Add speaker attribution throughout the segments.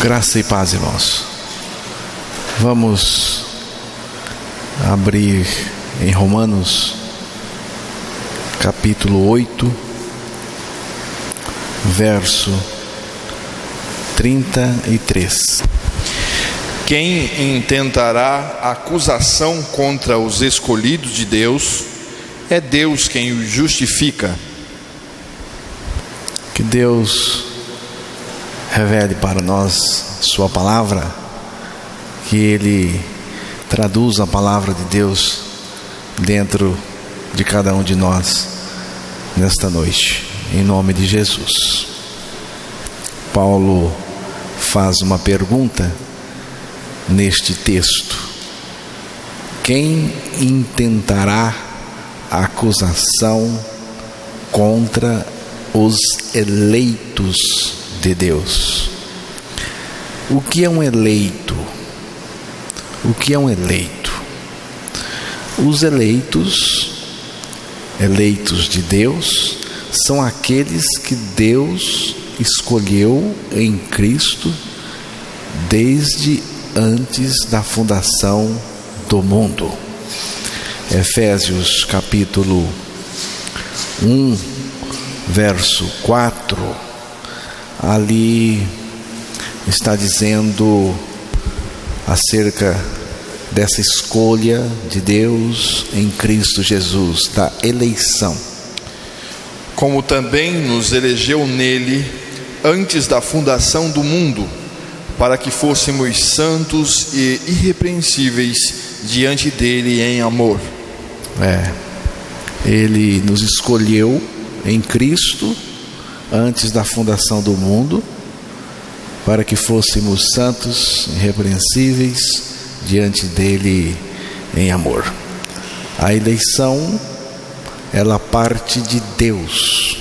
Speaker 1: Graça e paz, irmãos. Vamos abrir em Romanos, capítulo 8, verso 33.
Speaker 2: Quem intentará acusação contra os escolhidos de Deus? É Deus quem os justifica.
Speaker 1: Que Deus revele para nós sua palavra, que Ele traduza a palavra de Deus dentro de cada um de nós nesta noite, em nome de Jesus. Paulo faz uma pergunta neste texto: quem intentará a acusação contra os eleitos de Deus? O que é um eleito? O que é um eleito? Os eleitos de Deus, são aqueles que Deus escolheu em Cristo desde antes da fundação do mundo. Efésios capítulo 1, verso 4, ali está dizendo acerca dessa escolha de Deus em Cristo Jesus, da eleição.
Speaker 2: Como também nos elegeu nele antes da fundação do mundo, para que fôssemos santos e irrepreensíveis diante dele em amor.
Speaker 1: Ele nos escolheu em Cristo antes da fundação do mundo, para que fôssemos santos, irrepreensíveis diante dele em amor. A eleição, ela parte de Deus,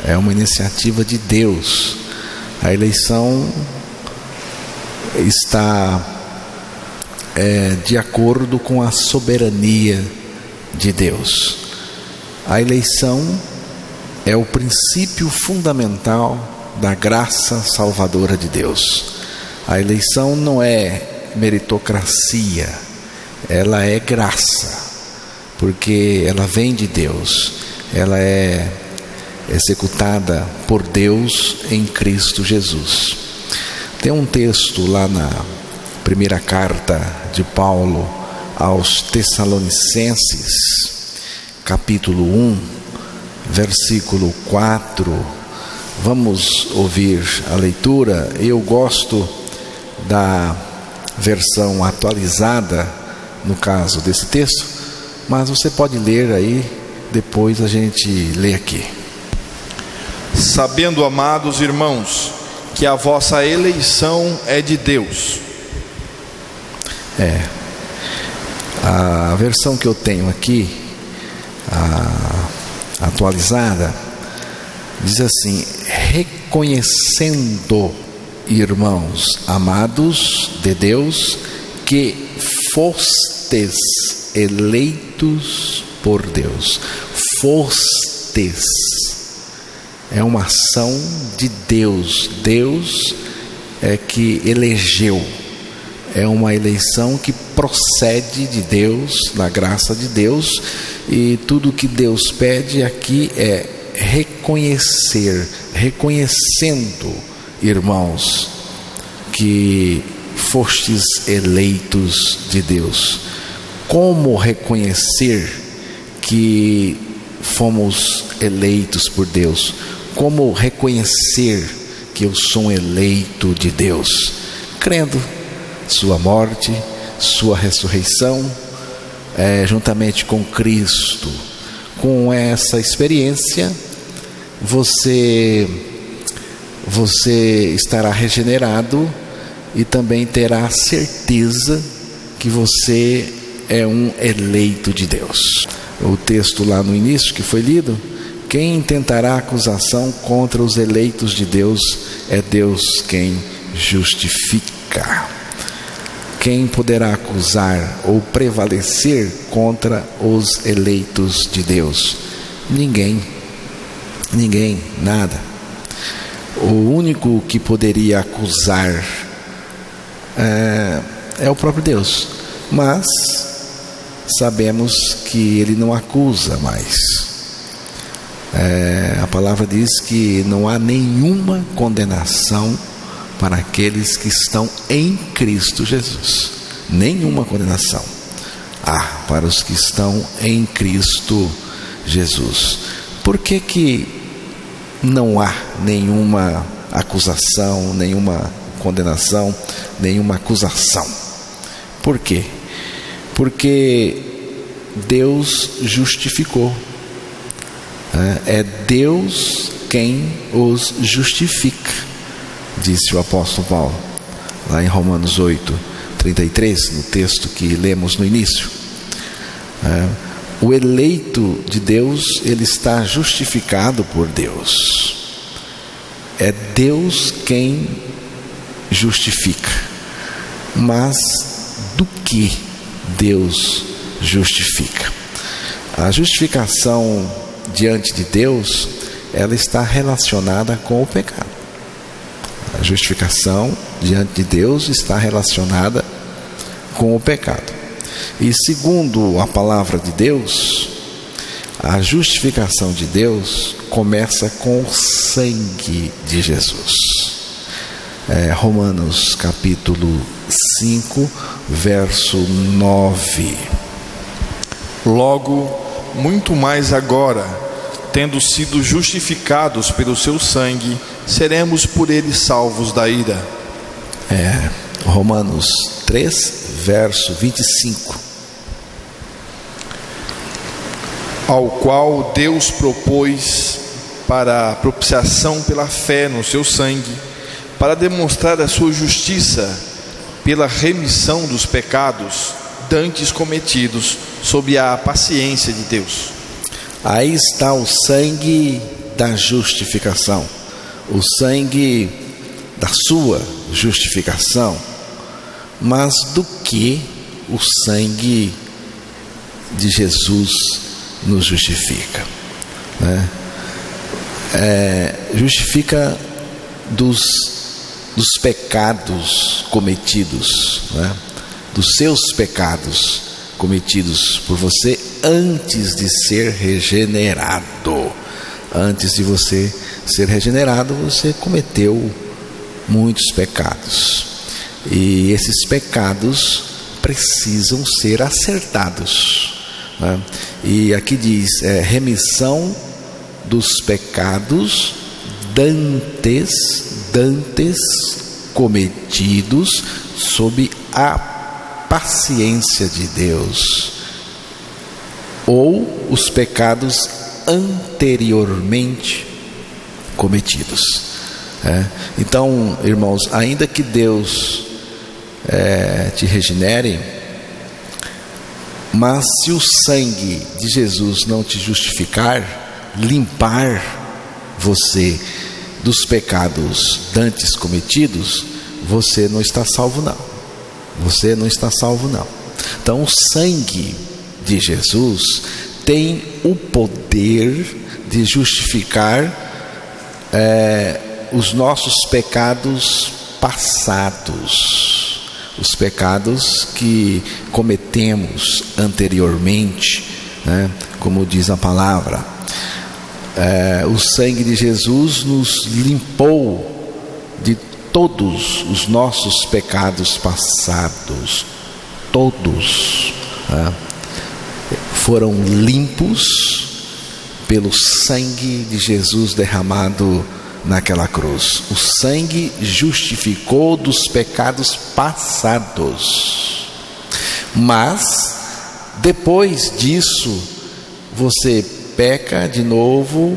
Speaker 1: é uma iniciativa de Deus. A eleição está de acordo com a soberania de Deus. A eleição é o princípio fundamental da graça salvadora de Deus. A eleição não é meritocracia, ela é graça, porque ela vem de Deus, ela é executada por Deus em Cristo Jesus. Tem um texto lá na primeira carta de Paulo aos Tessalonicenses, capítulo 1, versículo 4. Vamos ouvir a leitura. Eu gosto da versão atualizada, no caso desse texto, mas você pode ler aí, depois a gente lê aqui.
Speaker 2: Sabendo, amados irmãos, que a vossa eleição é de Deus.
Speaker 1: A versão que eu tenho aqui, a atualizada, diz assim: reconhecendo, irmãos amados de Deus, que fostes eleitos por Deus. Fostes é uma ação de Deus. Deus é que elegeu. É uma eleição que procede de Deus, da graça de Deus, e tudo que Deus pede aqui é reconhecendo, irmãos, que fostes eleitos de Deus. Como reconhecer que fomos eleitos por Deus? Como reconhecer que eu sou um eleito de Deus? Crendo sua morte, sua ressurreição, juntamente com Cristo. Com essa experiência, você estará regenerado e também terá certeza que você é um eleito de Deus. O texto lá no início que foi lido: quem intentará acusação contra os eleitos de Deus? É Deus quem justifica. Quem poderá acusar ou prevalecer contra os eleitos de Deus? Ninguém, nada. O único que poderia acusar é o próprio Deus, mas sabemos que Ele não acusa mais. A palavra diz que não há nenhuma condenação para aqueles que estão em Cristo Jesus. Nenhuma condenação há para os que estão em Cristo Jesus. Por que não há nenhuma acusação, nenhuma condenação, nenhuma acusação? Por quê? Porque Deus justificou. É Deus quem os justifica, disse o apóstolo Paulo, lá em Romanos 8:33, no texto que lemos no início. O eleito de Deus, ele está justificado por Deus. É Deus quem justifica. Mas do que Deus justifica? A justificação diante de Deus, ela está relacionada com o pecado. A justificação diante de Deus está relacionada com o pecado. E segundo a palavra de Deus, a justificação de Deus começa com o sangue de Jesus. Romanos capítulo 5, verso 9.
Speaker 2: Logo, muito mais agora, tendo sido justificados pelo seu sangue, seremos por ele salvos da ira.
Speaker 1: Romanos 3, verso 25.
Speaker 2: Ao qual Deus propôs para a propiciação pela fé no seu sangue, para demonstrar a sua justiça pela remissão dos pecados dantes cometidos sob a paciência de Deus.
Speaker 1: Aí está o sangue da justificação, o sangue da sua justificação. Mas do que o sangue de Jesus nos justifica? Justifica dos pecados cometidos, dos seus pecados cometidos por você antes de ser regenerado. Antes de você ser regenerado, você cometeu muitos pecados. E esses pecados precisam ser acertados. E aqui diz, remissão dos pecados dantes cometidos sob a paciência de Deus, ou os pecados anteriormente cometidos. Então, irmãos, ainda que Deus te regenere, mas se o sangue de Jesus não te justificar, limpar você dos pecados dantes cometidos, você não está salvo não. Você não está salvo não. Então o sangue de Jesus tem o poder de justificar os nossos pecados passados, os pecados que cometemos anteriormente, como diz a palavra. O sangue de Jesus nos limpou de todos os nossos pecados passados. Todos foram limpos pelo sangue de Jesus derramado naquela cruz. O sangue justificou dos pecados passados. Mas depois disso você peca de novo,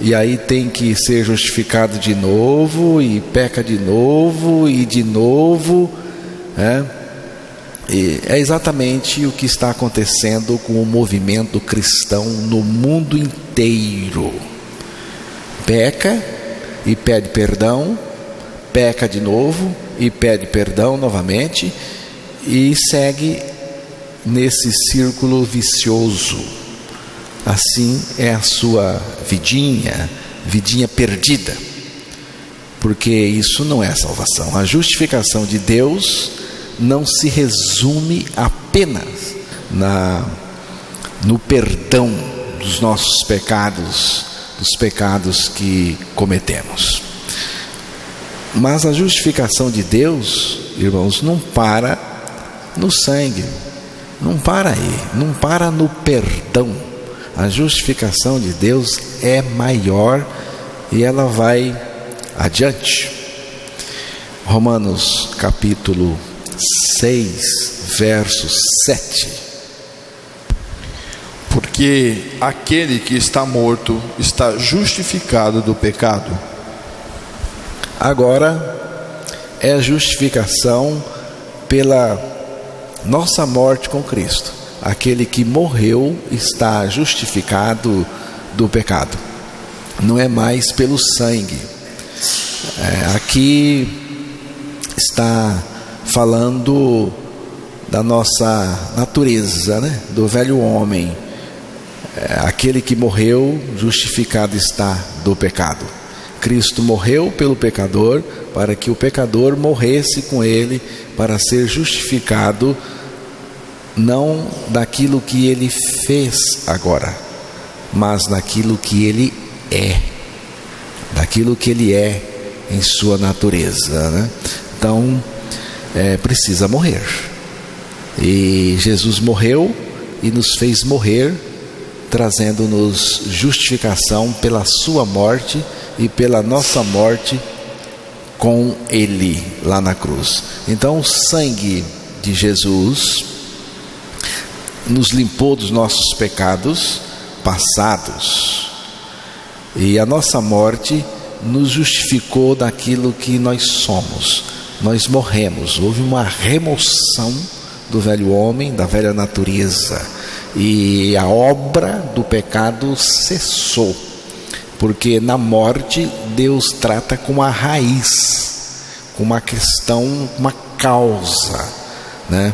Speaker 1: e aí tem que ser justificado de novo, e peca de novo, e de novo. E é exatamente o que está acontecendo com o movimento cristão no mundo inteiro. Peca e pede perdão, peca de novo e pede perdão novamente, e segue nesse círculo vicioso. Assim é a sua vidinha perdida. porque isso não é salvação. A justificação de Deus não se resume apenas no perdão dos nossos pecados, dos pecados que cometemos. Mas a justificação de Deus, irmãos, não para no sangue, não para aí, não para no perdão. A justificação de Deus é maior e ela vai adiante. Romanos capítulo 6, verso 7.
Speaker 2: Porque aquele que está morto está justificado do pecado.
Speaker 1: Agora é a justificação pela nossa morte com Cristo. Aquele que morreu está justificado do pecado. Não é mais pelo sangue. Aqui está falando da nossa natureza, né? Do velho homem. Aquele que morreu, justificado está do pecado. Cristo morreu pelo pecador, para que o pecador morresse com ele, para ser justificado, não daquilo que ele fez agora, mas naquilo que ele é, daquilo que ele é em sua natureza, né? Então, precisa morrer. E Jesus morreu e nos fez morrer, trazendo-nos justificação pela sua morte e pela nossa morte com ele lá na cruz. Então o sangue de Jesus nos limpou dos nossos pecados passados, e a nossa morte nos justificou daquilo que nós somos. Nós morremos, houve uma remoção do velho homem, da velha natureza, e a obra do pecado cessou, porque na morte Deus trata com a raiz, com uma questão, uma causa, né?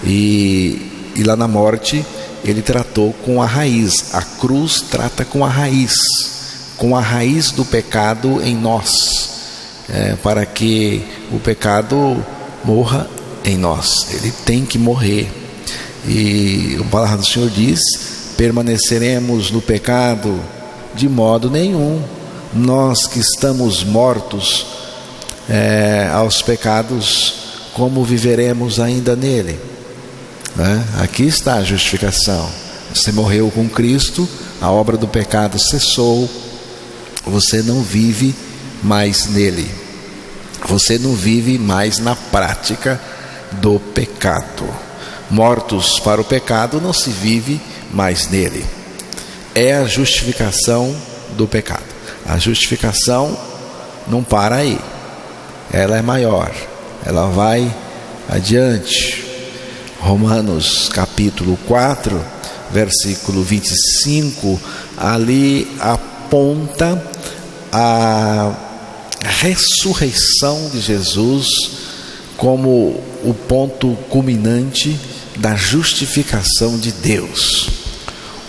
Speaker 1: E lá na morte ele tratou com a raiz. A cruz trata com a raiz do pecado em nós, para que o pecado morra em nós. Ele tem que morrer. E a palavra do Senhor diz: permaneceremos no pecado? De modo nenhum. Nós que estamos mortos aos pecados, como viveremos ainda nele? Aqui está a justificação. Você morreu com Cristo, a obra do pecado cessou, você não vive mais nele, você não vive mais na prática do pecado. Mortos para o pecado, não se vive mais nele. É a justificação do pecado. A justificação não para aí, ela é maior, ela vai adiante. Romanos capítulo 4, versículo 25, ali aponta a ressurreição de Jesus como o ponto culminante da justificação de Deus,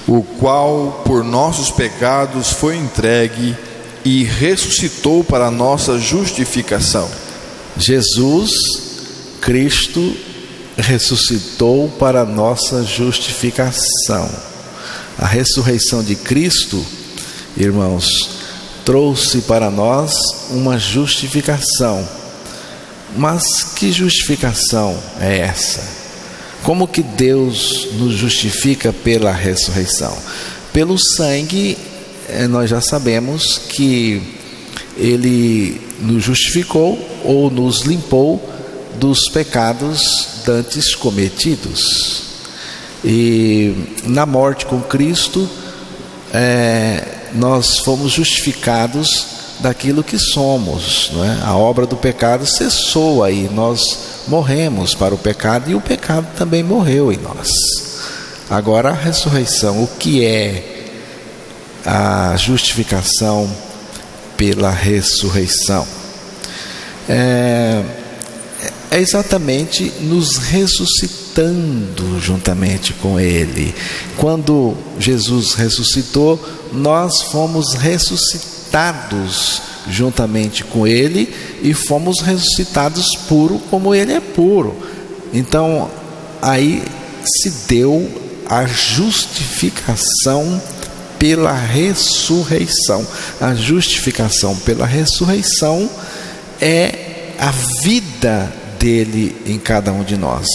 Speaker 2: o qual por nossos pecados foi entregue e ressuscitou para a nossa justificação.
Speaker 1: Jesus Cristo ressuscitou para a nossa justificação. A ressurreição de Cristo, irmãos, trouxe para nós uma justificação. Mas que justificação é essa? Como que Deus nos justifica pela ressurreição? Pelo sangue, nós já sabemos que Ele nos justificou ou nos limpou dos pecados dantes cometidos. E na morte com Cristo, nós fomos justificados daquilo que somos, não é? A obra do pecado cessou aí, nós morremos para o pecado e o pecado também morreu em nós. Agora a ressurreição, o que é a justificação pela ressurreição? É exatamente nos ressuscitando juntamente com Ele. Quando Jesus ressuscitou, nós fomos ressuscitados juntamente com Ele e fomos ressuscitados puro como Ele é puro. Então aí se deu a justificação pela ressurreição. A justificação pela ressurreição é a vida dele em cada um de nós,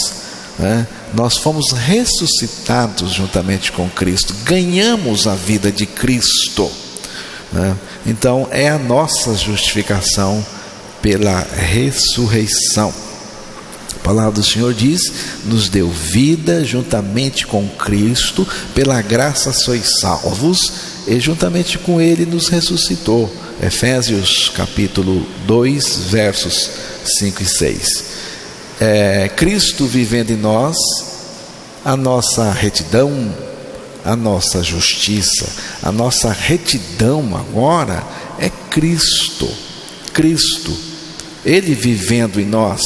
Speaker 1: né? Nós fomos ressuscitados juntamente com Cristo, ganhamos a vida de Cristo, né? Então é a nossa justificação pela ressurreição. A palavra do Senhor diz: nos deu vida juntamente com Cristo, pela graça sois salvos, e juntamente com Ele nos ressuscitou. Efésios capítulo 2, versos 5 e 6. Cristo vivendo em nós, a nossa retidão, a nossa justiça, a nossa retidão agora é Cristo. Ele vivendo em nós.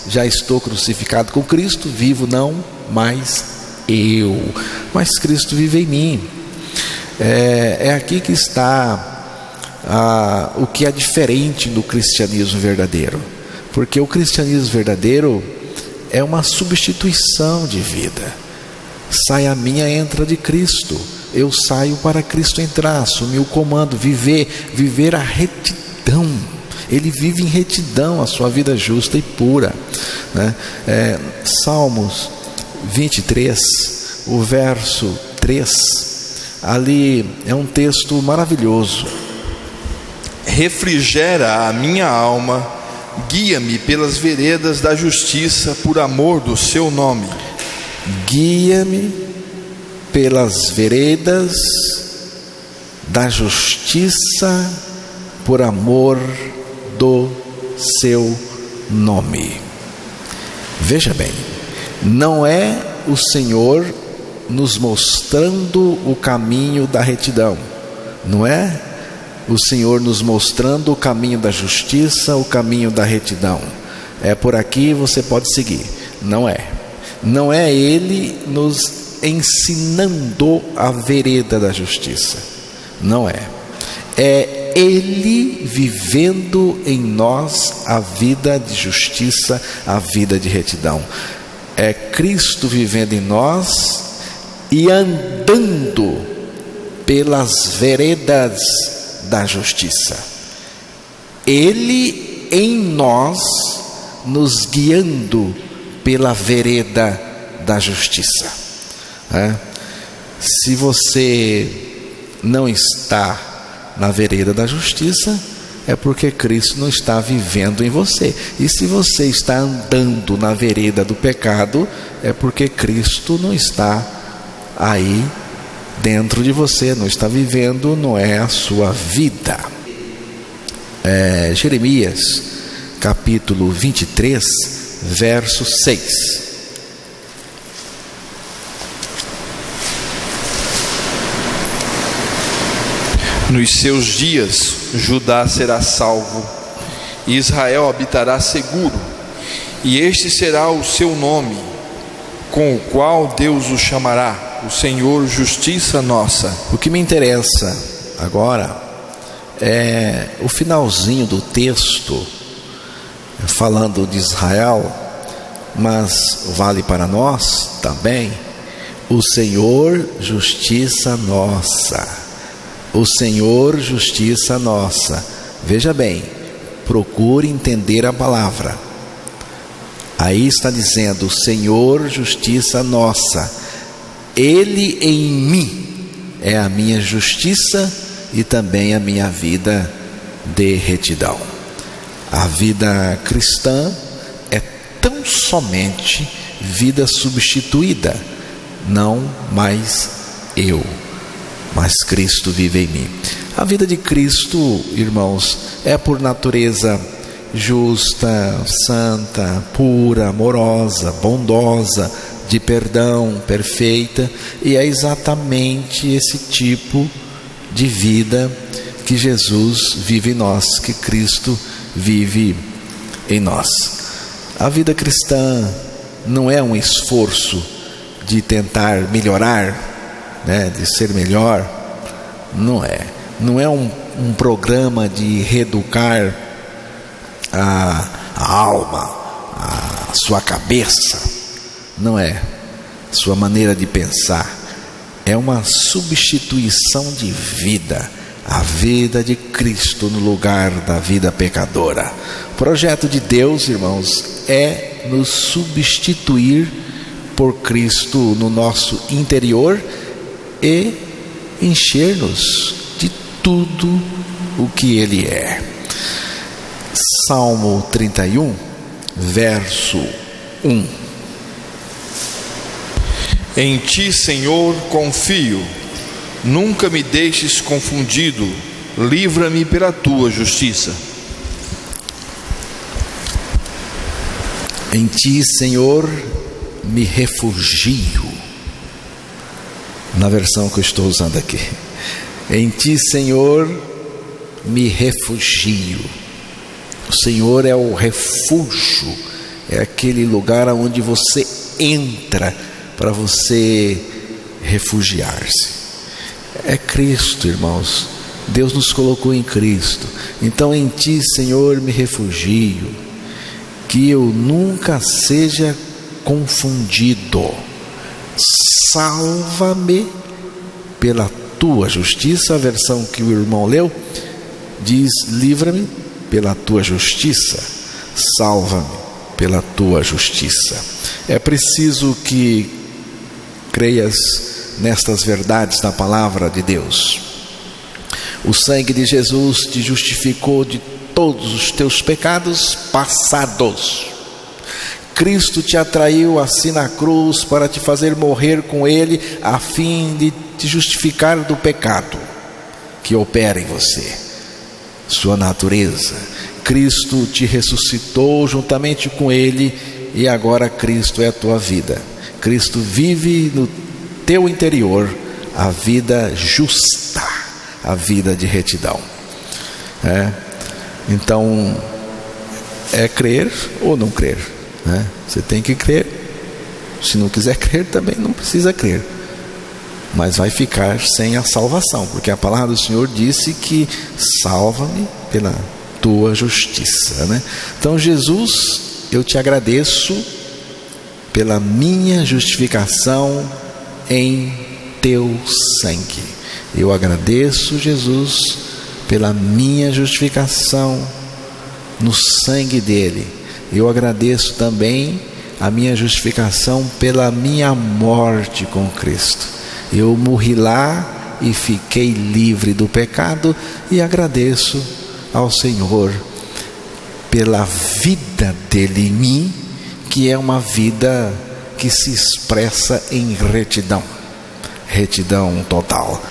Speaker 1: Já estou crucificado com Cristo, vivo não mais eu, mas Cristo vive em mim. É aqui que está o que é diferente do cristianismo verdadeiro, porque o cristianismo verdadeiro é uma substituição de vida. Sai a minha, entra de Cristo. Eu saio para Cristo entrar, assumir o comando, viver a retidão. Ele vive em retidão, a sua vida justa e pura, né? Salmos 23, o verso 3, ali é um texto maravilhoso.
Speaker 2: Refrigera a minha alma, guia-me pelas veredas da justiça, por amor do seu nome.
Speaker 1: Guia-me pelas veredas da justiça, por amor do seu nome. Veja bem, não é o Senhor nos mostrando o caminho da retidão, não é o Senhor nos mostrando o caminho da justiça, o caminho da retidão. É por aqui, você pode seguir. Não é Ele nos ensinando a vereda da justiça, não é Ele vivendo em nós a vida de justiça, a vida de retidão. É Cristo vivendo em nós e andando pelas veredas da justiça. Ele em nós, nos guiando pela vereda da justiça. Se você não está na vereda da justiça, é porque Cristo não está vivendo em você. E se você está andando na vereda do pecado, é porque Cristo não está aí dentro de você, não está vivendo, não é a sua vida. Jeremias capítulo 23, verso 6.
Speaker 2: Nos seus dias Judá será salvo, e Israel habitará seguro, e este será o seu nome, com o qual Deus o chamará, o Senhor justiça nossa.
Speaker 1: O que me interessa agora é o finalzinho do texto, falando de Israel, mas vale para nós também. O Senhor justiça nossa. O Senhor justiça nossa. Veja bem, procure entender a palavra. Aí está dizendo: o Senhor justiça nossa. Ele em mim é a minha justiça e também a minha vida de retidão. A vida cristã é tão somente vida substituída, não mais eu, mas Cristo vive em mim. A vida de Cristo, irmãos, é por natureza justa, santa, pura, amorosa, bondosa, de perdão, perfeita, e é exatamente esse tipo de vida que Jesus vive em nós, que Cristo vive em nós. A vida cristã não é um esforço de tentar melhorar, de ser melhor. Não é um programa de reeducar a alma, a sua cabeça. Não é sua maneira de pensar. É uma substituição de vida, a vida de Cristo no lugar da vida pecadora. O projeto de Deus, irmãos, é nos substituir por Cristo no nosso interior e encher-nos de tudo o que Ele é. Salmo 31, verso 1.
Speaker 2: Em Ti, Senhor, confio, nunca me deixes confundido, livra-me pela Tua justiça.
Speaker 1: Em Ti, Senhor, me refugio. Na versão que eu estou usando aqui. Em Ti, Senhor, me refugio. O Senhor é o refúgio, é aquele lugar onde você entra para você refugiar-se. É Cristo, irmãos. Deus nos colocou em Cristo. Então, em Ti, Senhor, me refugio, que eu nunca seja confundido. Salva-me pela Tua justiça. A versão que o irmão leu diz: livra-me pela Tua justiça. Salva-me pela Tua justiça. É preciso que creias nestas verdades da palavra de Deus. O sangue de Jesus te justificou de todos os teus pecados passados. Cristo te atraiu assim na cruz para te fazer morrer com Ele, a fim de te justificar do pecado que opera em você, sua natureza. Cristo te ressuscitou juntamente com Ele, e agora Cristo é a tua vida. Cristo vive no teu interior a vida justa, a vida de retidão. Então, é crer ou não crer, né? Você tem que crer. Se não quiser crer, também não precisa crer, mas vai ficar sem a salvação, porque a palavra do Senhor disse que salva-me pela Tua justiça, né? Então, Jesus, eu te agradeço pela minha justificação em Teu sangue. Eu agradeço, Jesus, pela minha justificação no sangue dele. Eu agradeço também a minha justificação pela minha morte com Cristo. Eu morri lá e fiquei livre do pecado, e agradeço ao Senhor pela vida dele em mim, que é uma vida que se expressa em retidão total.